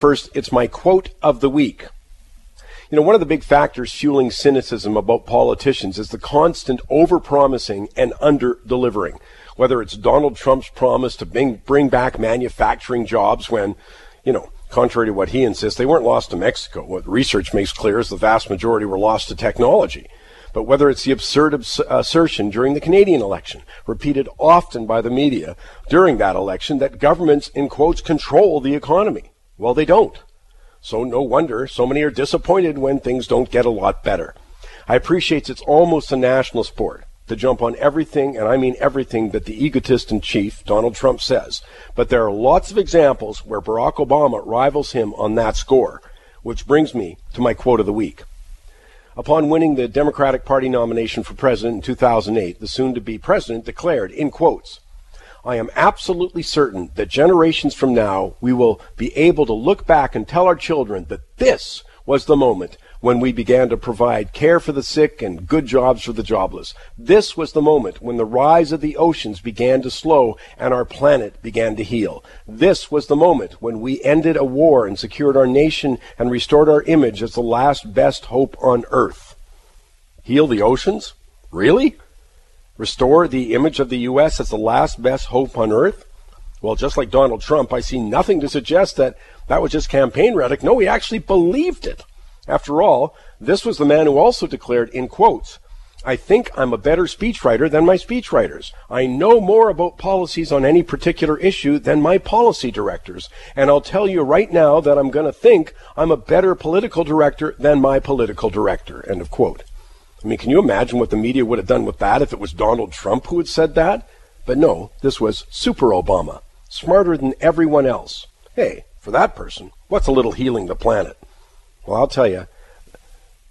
First, it's my quote of the week. You know, one of the big factors fueling cynicism about politicians is the constant overpromising and under-delivering. Whether it's Donald Trump's promise to bring back manufacturing jobs when, contrary to what he insists, they weren't lost to Mexico. What research makes clear is the vast majority were lost to technology. But whether it's the absurd assertion during the Canadian election, repeated often by the media during that election, that governments, in quotes, control the economy. Well, they don't. So no wonder so many are disappointed when things don't get a lot better. I appreciate it's almost a national sport to jump on everything, and I mean everything, that the egotist in chief, Donald Trump, says. But there are lots of examples where Barack Obama rivals him on that score, which brings me to my quote of the week. Upon winning the Democratic Party nomination for president in 2008, the soon-to-be president declared, in quotes, "I am absolutely certain that generations from now we will be able to look back and tell our children that this was the moment when we began to provide care for the sick and good jobs for the jobless. This was the moment when the rise of the oceans began to slow and our planet began to heal. This was the moment when we ended a war and secured our nation and restored our image as the last best hope on earth." Heal the oceans? Really? Restore the image of the U.S. as the last best hope on earth? Well, just like Donald Trump, I see nothing to suggest that was just campaign rhetoric. No, he actually believed it. After all, this was the man who also declared, in quotes, "I think I'm a better speechwriter than my speechwriters. I know more about policies on any particular issue than my policy directors. And I'll tell you right now that I'm going to think I'm a better political director than my political director." End of quote. I mean, can you imagine what the media would have done with that if it was Donald Trump who had said that? But no, this was Super Obama, smarter than everyone else. Hey, for that person, what's a little healing the planet? Well, I'll tell you,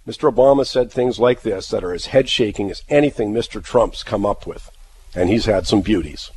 Mr. Obama said things like this that are as head-shaking as anything Mr. Trump's come up with. And he's had some beauties.